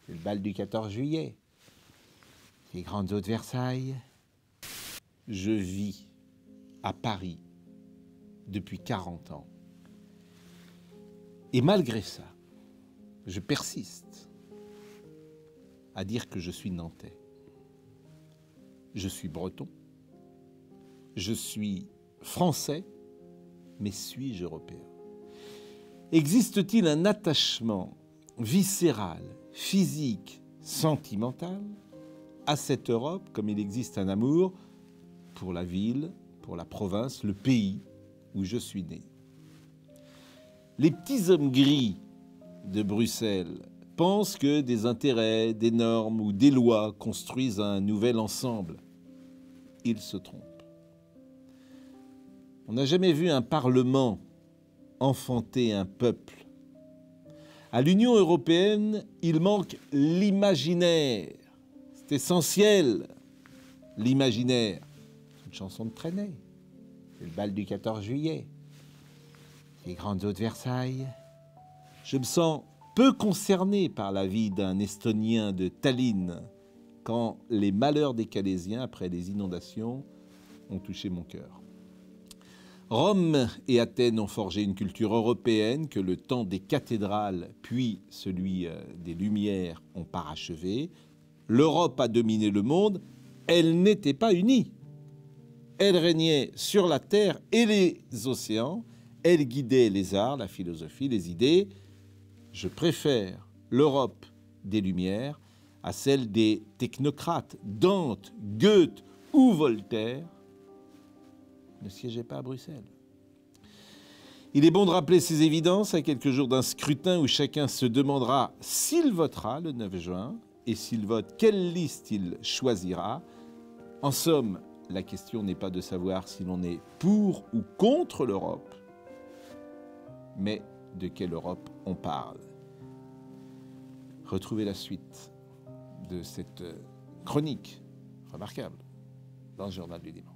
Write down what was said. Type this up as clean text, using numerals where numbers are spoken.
C'est le bal du 14 juillet. Les grandes eaux de Versailles. Je vis à Paris depuis 40 ans. Et malgré ça, je persiste à dire que je suis nantais. Je suis breton. Je suis français, mais suis-je européen? Existe-t-il un attachement viscéral, physique, sentimental à cette Europe comme il existe un amour pour la ville, pour la province, le pays où je suis né? Les petits hommes gris de Bruxelles pensent que des intérêts, des normes ou des lois construisent un nouvel ensemble. Ils se trompent. On n'a jamais vu un parlement enfanter un peuple. À l'Union européenne, il manque l'imaginaire. C'est essentiel, l'imaginaire. C'est une chanson de Trenet. C'est le bal du 14 juillet. Les grandes eaux de Versailles. Je me sens peu concerné par la vie d'un Estonien de Tallinn quand les malheurs des Calaisiens, après les inondations, ont touché mon cœur. Rome et Athènes ont forgé une culture européenne que le temps des cathédrales, puis celui des Lumières, ont parachevé. L'Europe a dominé le monde, elle n'était pas unie. Elle régnait sur la terre et les océans, elle guidait les arts, la philosophie, les idées. Je préfère l'Europe des Lumières à celle des technocrates. Dante, Goethe ou Voltaire ne siégeaient pas à Bruxelles. Il est bon de rappeler ces évidences à quelques jours d'un scrutin où chacun se demandera s'il votera le 9 juin et s'il vote, quelle liste il choisira. En somme, la question n'est pas de savoir si l'on est pour ou contre l'Europe, mais de quelle Europe on parle. Retrouvez la suite de cette chronique remarquable dans le Journal du Dimanche.